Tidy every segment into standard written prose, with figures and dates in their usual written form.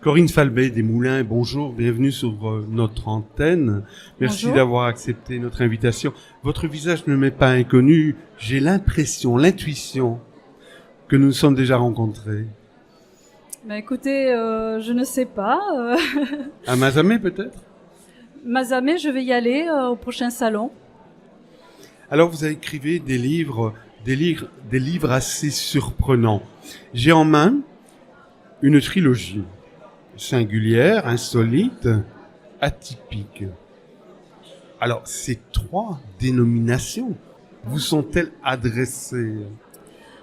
Corinne Falbet des Moulins, bonjour, bienvenue sur notre antenne. Merci Bonjour. d'avoir accepté notre invitation. Votre visage ne m'est pas inconnu, j'ai l'impression, l'intuition que nous nous sommes déjà rencontrés. Ben écoutez, je ne sais pas. À Mazamet peut-être? Mazamet, je vais y aller au prochain salon. Alors vous avez écrit des livres assez surprenants. J'ai en main une trilogie singulière, insolite, atypique. Alors ces trois dénominations vous sont-elles adressées?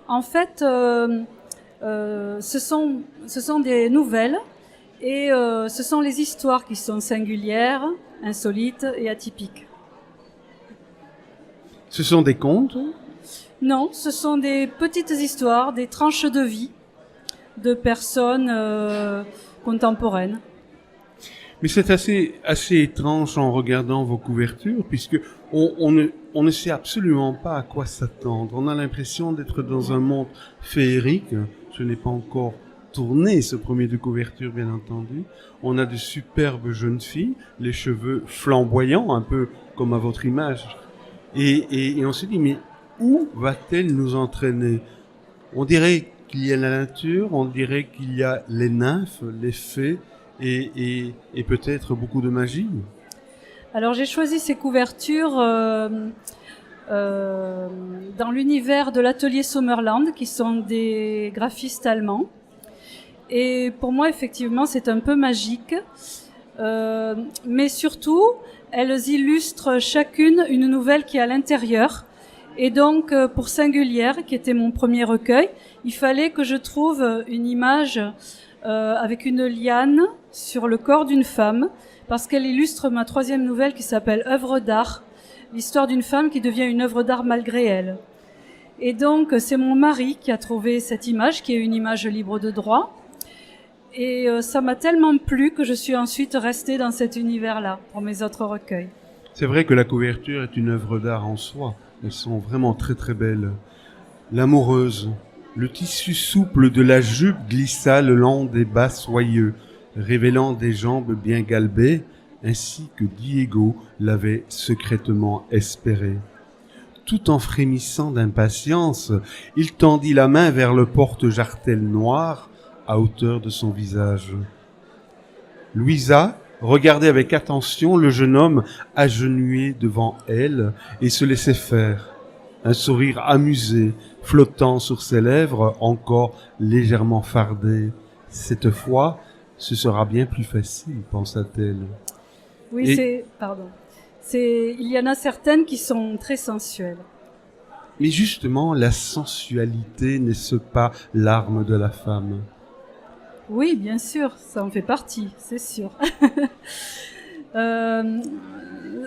En fait, ce sont des nouvelles et ce sont les histoires qui sont singulières, insolites et atypiques. Ce sont des contes? Non, ce sont des petites histoires, des tranches de vie de personnes contemporaines. Mais c'est assez étrange en regardant vos couvertures, puisque on ne sait absolument pas à quoi s'attendre. On a l'impression d'être dans un monde féerique. Je n'ai pas encore tourné ce premier de couverture, bien entendu. On a de superbes jeunes filles, les cheveux flamboyants, un peu comme à votre image. Et on se dit, mais où va-t-elle nous entraîner? On dirait qu'il y a la nature, on dirait qu'il y a les nymphes, les fées, et peut-être beaucoup de magie. Alors j'ai choisi ces couvertures dans l'univers de l'atelier Sommerland, qui sont des graphistes allemands. Et pour moi, effectivement, c'est un peu magique. Mais surtout, elles illustrent chacune une nouvelle qui est à l'intérieur. Et donc, pour Singulière, qui était mon premier recueil, il fallait que je trouve une image avec une liane sur le corps d'une femme, parce qu'elle illustre ma troisième nouvelle qui s'appelle Œuvre d'art, l'histoire d'une femme qui devient une œuvre d'art malgré elle. Et donc, c'est mon mari qui a trouvé cette image, qui est une image libre de droit. Et ça m'a tellement plu que je suis ensuite restée dans cet univers-là pour mes autres recueils. C'est vrai que la couverture est une œuvre d'art en soi. Elles sont vraiment très très belles. L'amoureuse, le tissu souple de la jupe glissa le long des bas soyeux, révélant des jambes bien galbées, ainsi que Diego l'avait secrètement espéré. Tout en frémissant d'impatience, il tendit la main vers le porte-jartel noir à hauteur de son visage. Louisa regardait avec attention le jeune homme agenouillé devant elle et se laissait faire. Un sourire amusé flottant sur ses lèvres encore légèrement fardées. Cette fois, ce sera bien plus facile, pensa-t-elle. Oui, il y en a certaines qui sont très sensuelles. Mais justement, la sensualité n'est-ce pas l'arme de la femme? Oui, bien sûr, ça en fait partie, c'est sûr.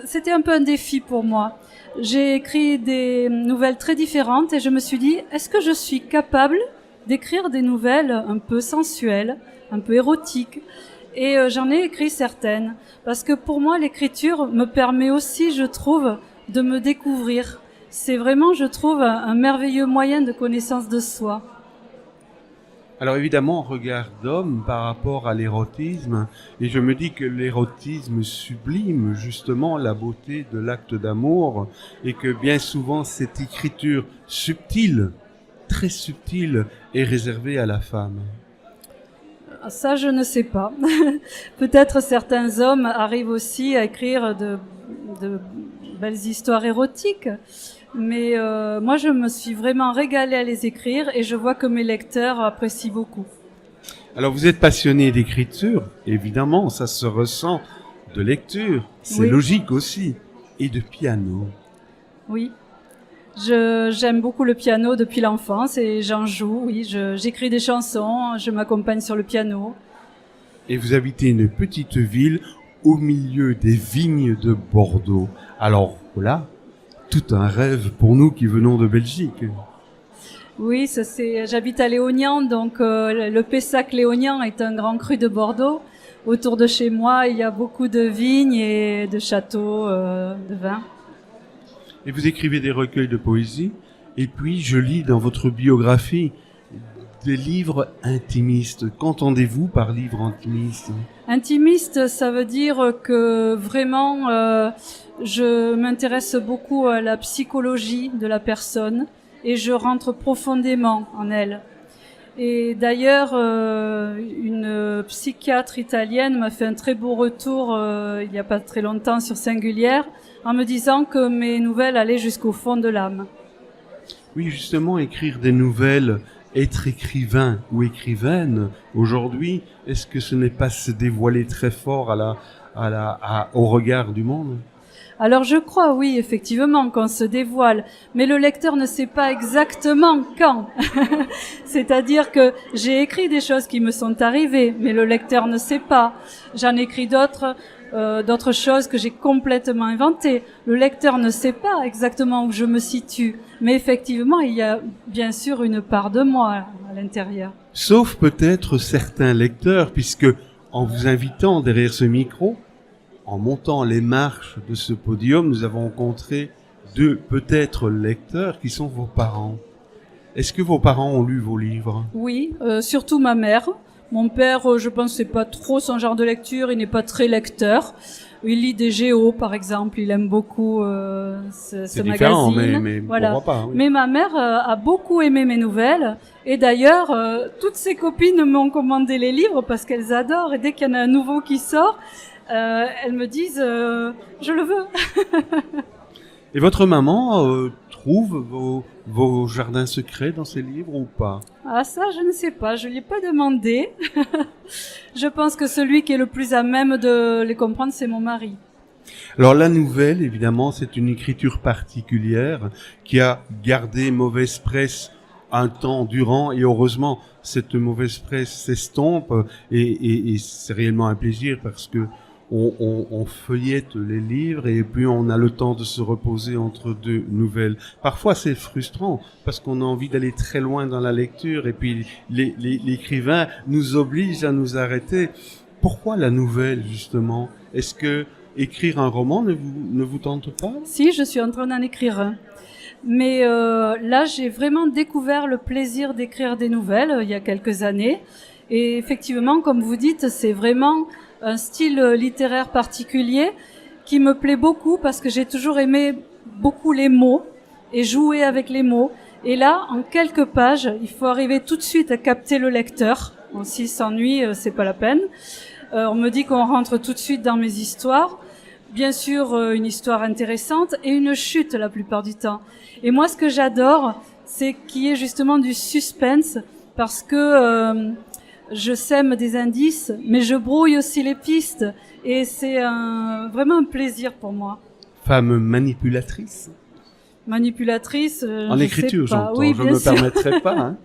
C'était un peu un défi pour moi. J'ai écrit des nouvelles très différentes et je me suis dit, est-ce que je suis capable d'écrire des nouvelles un peu sensuelles, un peu érotiques? Et j'en ai écrit certaines, parce que pour moi, l'écriture me permet aussi, je trouve, de me découvrir. C'est vraiment, je trouve, un merveilleux moyen de connaissance de soi. Alors évidemment, on regarde d'homme par rapport à l'érotisme, et je me dis que l'érotisme sublime justement la beauté de l'acte d'amour, et que bien souvent cette écriture subtile, très subtile, est réservée à la femme. Ça, je ne sais pas. Peut-être certains hommes arrivent aussi à écrire de belles histoires érotiques, mais moi, je me suis vraiment régalée à les écrire et je vois que mes lecteurs apprécient beaucoup. Alors vous êtes passionné d'écriture, évidemment, ça se ressent, de lecture, c'est Oui. logique aussi, et de piano. Oui. J'aime beaucoup le piano depuis l'enfance et j'en joue, oui. J'écris des chansons, je m'accompagne sur le piano. Et vous habitez une petite ville au milieu des vignes de Bordeaux. Alors voilà, tout un rêve pour nous qui venons de Belgique. Oui, j'habite à Léognan, donc le Pessac Léognan est un grand cru de Bordeaux. Autour de chez moi, il y a beaucoup de vignes et de châteaux de vin. Et vous écrivez des recueils de poésie. Et puis, je lis dans votre biographie des livres intimistes. Qu'entendez-vous par livre intimiste? Intimiste, ça veut dire que vraiment, je m'intéresse beaucoup à la psychologie de la personne et je rentre profondément en elle. Et d'ailleurs, une psychiatre italienne m'a fait un très beau retour il n'y a pas très longtemps sur Singulière, en me disant que mes nouvelles allaient jusqu'au fond de l'âme. Oui, justement, écrire des nouvelles, être écrivain ou écrivaine, aujourd'hui, est-ce que ce n'est pas se dévoiler très fort au regard du monde? Alors je crois, oui, effectivement, qu'on se dévoile, mais le lecteur ne sait pas exactement quand. C'est-à-dire que j'ai écrit des choses qui me sont arrivées, mais le lecteur ne sait pas. J'en écris d'autres choses que j'ai complètement inventées. Le lecteur ne sait pas exactement où je me situe, mais effectivement, il y a bien sûr une part de moi à l'intérieur. Sauf peut-être certains lecteurs, puisque en vous invitant derrière ce micro, en montant les marches de ce podium, nous avons rencontré deux peut-être lecteurs qui sont vos parents. Est-ce que vos parents ont lu vos livres? Oui, surtout ma mère. Mon père, je pense, c'est pas trop son genre de lecture. Il n'est pas très lecteur. Il lit des Géo, par exemple. Il aime beaucoup ce magazine. Mais voilà. Pourquoi pas, oui. Mais ma mère a beaucoup aimé mes nouvelles. Et d'ailleurs, toutes ses copines m'ont commandé les livres parce qu'elles adorent. Et dès qu'il y en a un nouveau qui sort, elles me disent je le veux. Et votre maman trouve vos jardins secrets dans ces livres ou pas? Ah ça, je ne sais pas, je lui ai pas demandé. Je pense que celui qui est le plus à même de les comprendre, c'est mon mari. Alors la nouvelle, évidemment, c'est une écriture particulière qui a gardé mauvaise presse un temps durant, et heureusement cette mauvaise presse s'estompe, et c'est réellement un plaisir parce que on feuillette les livres et puis on a le temps de se reposer entre deux nouvelles. Parfois c'est frustrant parce qu'on a envie d'aller très loin dans la lecture et puis l'écrivain nous oblige à nous arrêter. Pourquoi la nouvelle justement? Est-ce que écrire un roman ne vous tente pas? Si, je suis en train d'en écrire un. Mais là, j'ai vraiment découvert le plaisir d'écrire des nouvelles il y a quelques années. Et effectivement, comme vous dites, c'est vraiment un style littéraire particulier qui me plaît beaucoup parce que j'ai toujours aimé beaucoup les mots et jouer avec les mots. Et là, en quelques pages, il faut arriver tout de suite à capter le lecteur. Bon, s'il s'ennuie, c'est pas la peine. On me dit qu'on rentre tout de suite dans mes histoires. Bien sûr, une histoire intéressante et une chute la plupart du temps. Et moi, ce que j'adore, c'est qu'il y ait justement du suspense parce que je sème des indices, mais je brouille aussi les pistes. Et c'est vraiment un plaisir pour moi. Femme manipulatrice? Manipulatrice, en écriture, j'entends. Oui, je ne me permettrai pas. Hein.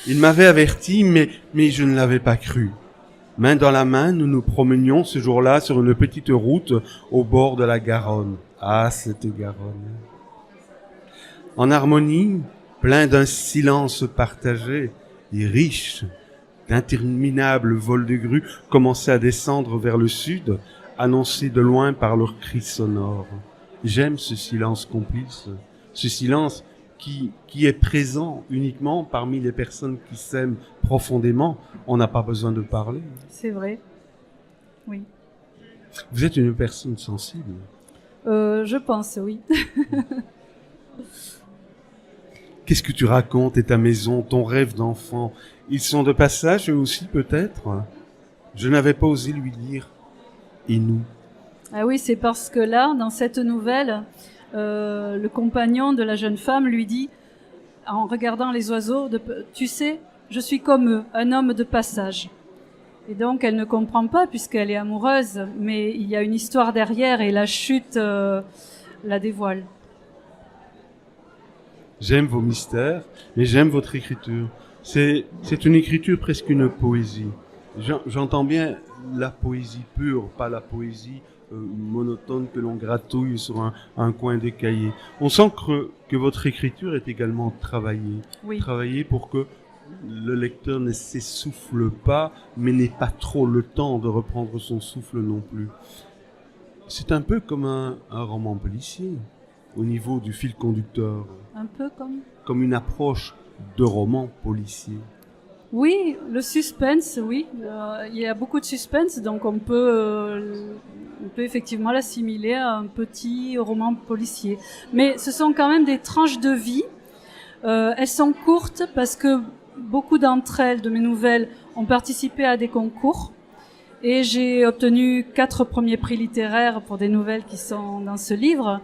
Il m'avait averti, mais je ne l'avais pas cru. Main dans la main, nous nous promenions ce jour-là sur une petite route au bord de la Garonne. Ah, cette Garonne. En harmonie, plein d'un silence partagé et riche, d'interminables vols de grues commençaient à descendre vers le sud, annoncés de loin par leurs cris sonores. J'aime ce silence complice, ce silence qui est présent uniquement parmi les personnes qui s'aiment profondément. On n'a pas besoin de parler. C'est vrai. Oui. Vous êtes une personne sensible. Je pense, oui. Qu'est-ce que tu racontes et ta maison, ton rêve d'enfant? Ils sont de passage eux aussi peut-être? Je n'avais pas osé lui dire. Et nous? Ah oui, c'est parce que là, dans cette nouvelle, le compagnon de la jeune femme lui dit, en regardant les oiseaux, tu sais, je suis comme eux, un homme de passage. Et donc, elle ne comprend pas puisqu'elle est amoureuse, mais il y a une histoire derrière et la chute la dévoile. J'aime vos mystères, mais j'aime votre écriture. C'est une écriture presque une poésie. J'entends bien la poésie pure, pas la poésie monotone que l'on gratouille sur un coin de cahier. On sent que votre écriture est également travaillée. Oui. Travaillée pour que le lecteur ne s'essouffle pas, mais n'ait pas trop le temps de reprendre son souffle non plus. C'est un peu comme un roman policier, au niveau du fil conducteur. Un peu comme Comme une approche de romans policiers. Oui, le suspense, oui. Il y a beaucoup de suspense, donc on peut effectivement l'assimiler à un petit roman policier. Mais ce sont quand même des tranches de vie. Elles sont courtes parce que beaucoup d'entre elles, de mes nouvelles, ont participé à des concours. Et j'ai obtenu 4 premiers prix littéraires pour des nouvelles qui sont dans ce livre.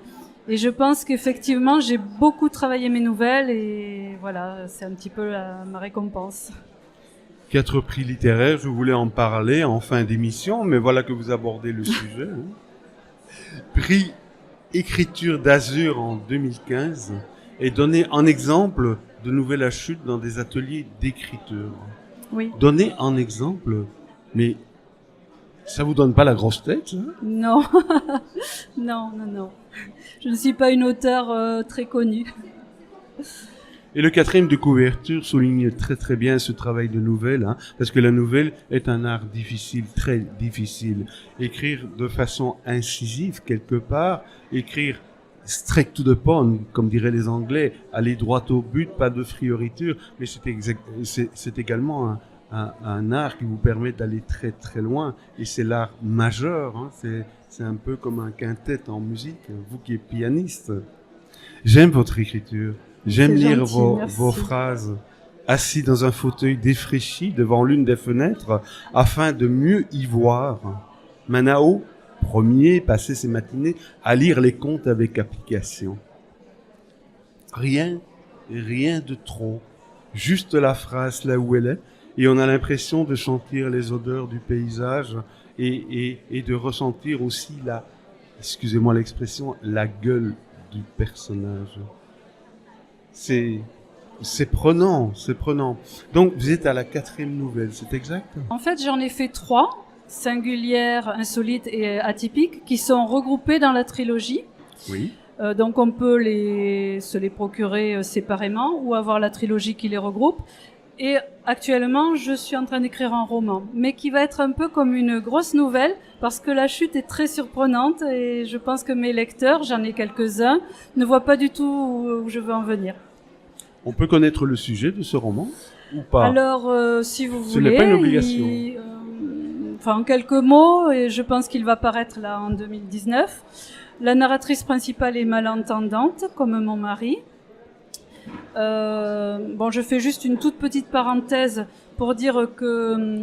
Et je pense qu'effectivement, j'ai beaucoup travaillé mes nouvelles et voilà, c'est un petit peu ma récompense. 4 prix littéraires, je voulais en parler en fin d'émission, mais voilà que vous abordez le sujet. Prix écriture d'Azur en 2015 est donné en exemple de nouvelles à chute dans des ateliers d'écriture. Oui. Donné en exemple, mais ça vous donne pas la grosse tête, hein? Non, non. Je ne suis pas une auteure très connue. Et le 4e de couverture souligne très très bien ce travail de nouvelle, hein, parce que la nouvelle est un art difficile, très difficile. Écrire de façon incisive quelque part, écrire straight to the point, comme diraient les Anglais, aller droit au but, pas de frioriture, mais c'est également un art qui vous permet d'aller très très loin, et c'est l'art majeur, hein, c'est un peu comme un quintet en musique, vous qui êtes pianiste. J'aime votre écriture, j'aime lire vos phrases, assis dans un fauteuil défraîchi devant l'une des fenêtres, afin de mieux y voir. Manao, premier, passait ses matinées à lire les contes avec application. Rien de trop, juste la phrase là où elle est, et on a l'impression de sentir les odeurs du paysage et de ressentir aussi excusez-moi l'expression, la gueule du personnage. C'est prenant. Donc vous êtes à la 4e nouvelle, c'est exact? En fait, j'en ai fait 3, singulières, insolites et atypiques, qui sont regroupées dans la trilogie. Oui. Donc on peut se les procurer séparément ou avoir la trilogie qui les regroupe. Et actuellement, je suis en train d'écrire un roman, mais qui va être un peu comme une grosse nouvelle, parce que la chute est très surprenante et je pense que mes lecteurs, j'en ai quelques-uns, ne voient pas du tout où je veux en venir. On peut connaître le sujet de ce roman ou pas? Alors, si vous voulez... Ce n'est pas une obligation. En quelques mots, et je pense qu'il va paraître là en 2019. La narratrice principale est malentendante, comme mon mari. Je fais juste une toute petite parenthèse pour dire que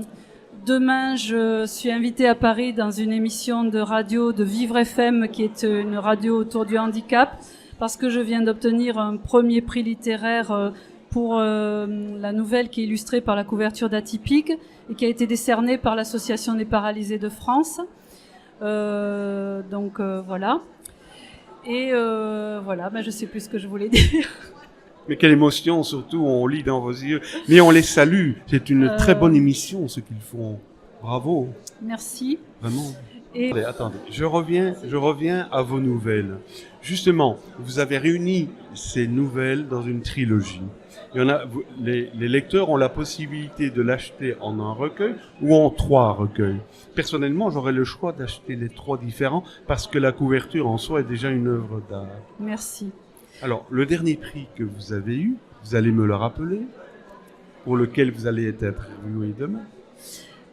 demain, je suis invitée à Paris dans une émission de radio de Vivre FM, qui est une radio autour du handicap, parce que je viens d'obtenir un premier prix littéraire pour la nouvelle qui est illustrée par la couverture d'Atypique et qui a été décernée par l'Association des paralysés de France. Voilà. Et voilà, je sais plus ce que je voulais dire. Mais quelle émotion, surtout, on lit dans vos yeux. Mais on les salue. C'est une très bonne émission, ce qu'ils font. Bravo. Merci. Vraiment. Attendez. Je reviens à vos nouvelles. Justement, vous avez réuni ces nouvelles dans une trilogie. Les lecteurs ont la possibilité de l'acheter en un recueil ou en 3 recueils. Personnellement, j'aurais le choix d'acheter les 3 différents parce que la couverture en soi est déjà une œuvre d'art. Merci. Alors, le dernier prix que vous avez eu, vous allez me le rappeler, pour lequel vous allez être interviewé demain.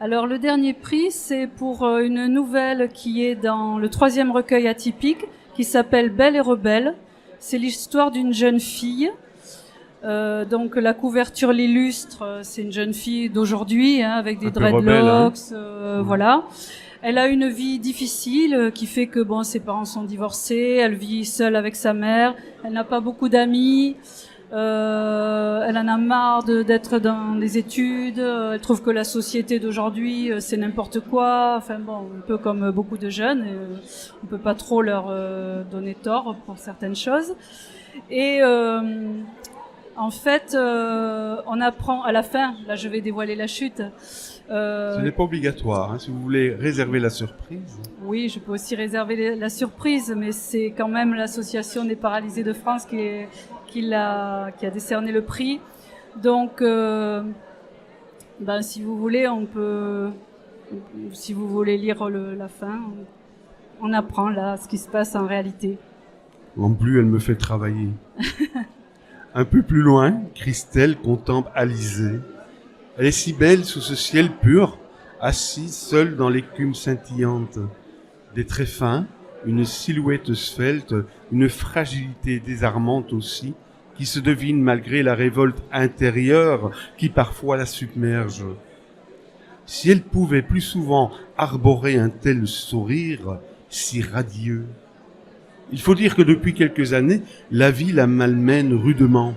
Alors, le dernier prix, c'est pour une nouvelle qui est dans le 3e recueil Atypique, qui s'appelle Belle et rebelle. C'est l'histoire d'une jeune fille. Donc, la couverture l'illustre. C'est une jeune fille d'aujourd'hui, avec des dreadlocks, voilà. Elle a une vie difficile qui fait que ses parents sont divorcés, elle vit seule avec sa mère, elle n'a pas beaucoup d'amis, elle en a marre d'être dans des études, elle trouve que la société d'aujourd'hui c'est n'importe quoi, un peu comme beaucoup de jeunes, on peut pas trop leur donner tort pour certaines choses. Et en fait, on apprend à la fin, là je vais dévoiler la chute. Ce n'est pas obligatoire, si vous voulez réserver la surprise. Oui, je peux aussi réserver la surprise, mais c'est quand même l'Association des paralysés de France qui a décerné le prix. Donc, si vous voulez, si vous voulez lire la fin, on apprend là ce qui se passe en réalité. En plus, elle me fait travailler. Un peu plus loin, Christelle contemple Alizée. Elle est si belle sous ce ciel pur, assise seule dans l'écume scintillante. Des traits fins, une silhouette svelte, une fragilité désarmante aussi, qui se devine malgré la révolte intérieure qui parfois la submerge. Si elle pouvait plus souvent arborer un tel sourire, si radieux. Il faut dire que depuis quelques années, la vie la malmène rudement.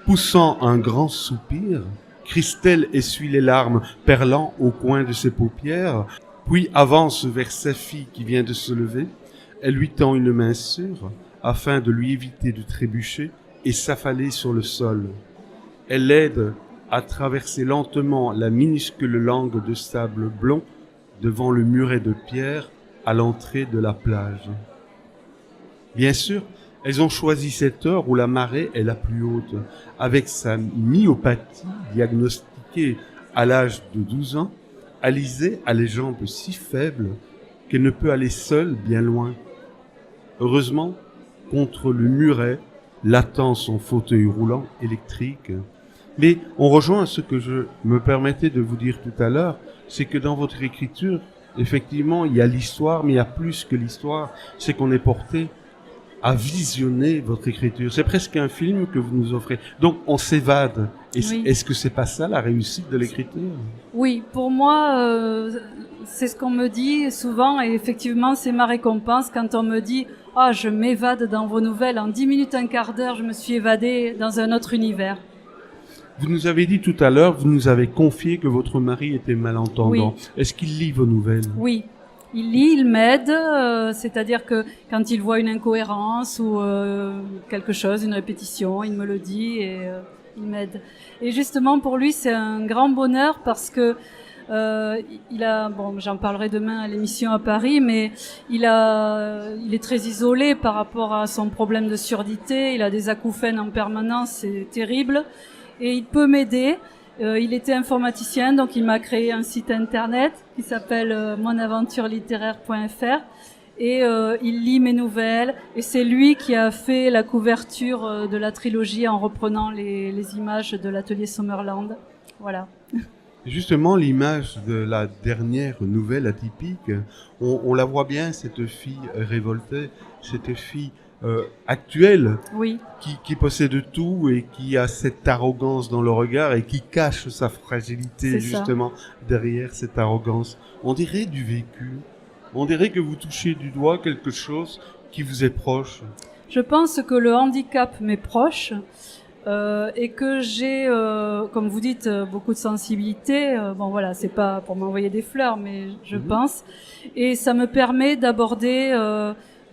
Poussant un grand soupir, Christelle essuie les larmes perlant au coin de ses paupières, puis avance vers sa fille qui vient de se lever. Elle lui tend une main sûre afin de lui éviter de trébucher et s'affaler sur le sol. Elle l'aide à traverser lentement la minuscule langue de sable blond devant le muret de pierre à l'entrée de la plage. Bien sûr, elles ont choisi cette heure où la marée est la plus haute. Avec sa myopathie diagnostiquée à l'âge de 12 ans, Alizée a les jambes si faibles qu'elle ne peut aller seule bien loin. Heureusement, contre le muret, l'attend son fauteuil roulant électrique. Mais on rejoint ce que je me permettais de vous dire tout à l'heure, c'est que dans votre écriture, effectivement, il y a l'histoire, mais il y a plus que l'histoire. C'est qu'on est porté à visionner votre écriture. C'est presque un film que vous nous offrez. Donc, on s'évade. Oui. Est-ce que c'est pas ça la réussite de l'écriture? Oui, pour moi, c'est ce qu'on me dit souvent, et effectivement, c'est ma récompense quand on me dit « Ah, je m'évade dans vos nouvelles. En 10 minutes, un quart d'heure, je me suis évadée dans un autre univers. » Vous nous avez dit tout à l'heure, vous nous avez confié que votre mari était malentendant. Oui. Est-ce qu'il lit vos nouvelles? Oui. Il lit, il m'aide, c'est-à-dire que quand il voit une incohérence ou quelque chose, une répétition, il me le dit et il m'aide. Et justement, pour lui, c'est un grand bonheur parce que il a, bon, j'en parlerai demain à l'émission à Paris, mais il est très isolé par rapport à son problème de surdité. Il a des acouphènes en permanence, c'est terrible. Et il peut m'aider. Il était informaticien, donc il m'a créé un site internet qui s'appelle monaventurelittéraire.fr et il lit mes nouvelles et c'est lui qui a fait la couverture de la trilogie en reprenant les images de l'atelier Summerland. Voilà. Justement, l'image de la dernière nouvelle atypique, on la voit bien, cette fille révoltée, cette fille actuelle, oui, qui possède tout et qui a cette arrogance dans le regard et qui cache sa fragilité C'est justement derrière cette arrogance. On dirait du vécu. On dirait que vous touchez du doigt quelque chose qui vous est proche. Je pense que le handicap m'est proche et que j'ai, comme vous dites, beaucoup de sensibilité. Bon voilà, c'est pas pour m'envoyer des fleurs, mais je pense. Et ça me permet d'aborder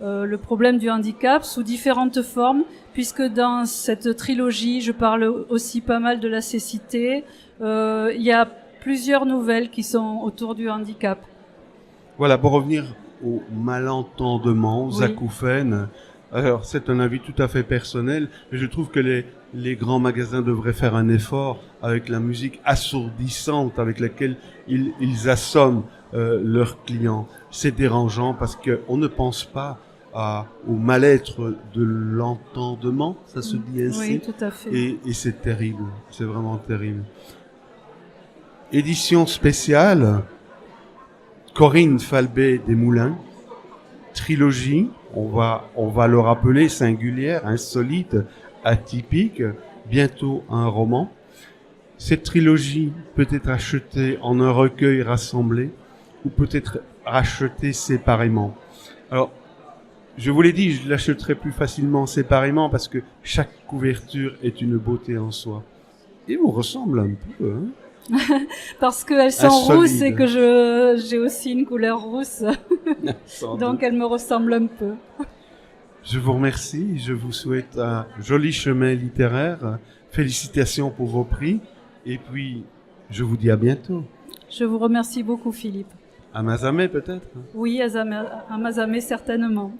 le problème du handicap sous différentes formes, puisque dans cette trilogie, je parle aussi pas mal de la cécité. Il y a plusieurs nouvelles qui sont autour du handicap. Voilà, pour revenir au malentendement, aux Oui. acouphènes. Alors, c'est un avis tout à fait personnel, mais je trouve que les grands magasins devraient faire un effort avec la musique assourdissante avec laquelle ils assomment leurs clients. C'est dérangeant parce que on ne pense pas au mal-être de l'entendement, ça se dit ainsi. Oui, tout à fait. Et c'est terrible, c'est vraiment terrible. Édition spéciale, Corinne Falbé des Moulins, trilogie, on va le rappeler, singulière, insolite, atypique, bientôt un roman. Cette trilogie peut être achetée en un recueil rassemblé ou peut être achetée séparément. Alors, je vous l'ai dit, je l'achèterai plus facilement séparément parce que chaque couverture est une beauté en soi. Et vous ressemble un peu, hein? Parce qu'elles sont rousses et que j'ai aussi une couleur rousse. Donc elles me ressemblent un peu. Je vous remercie, je vous souhaite un joli chemin littéraire. Félicitations pour vos prix. Et puis, je vous dis à bientôt. Je vous remercie beaucoup, Philippe. À Mazamet, peut-être? Oui, à Mazamet, certainement.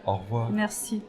Au revoir. Merci.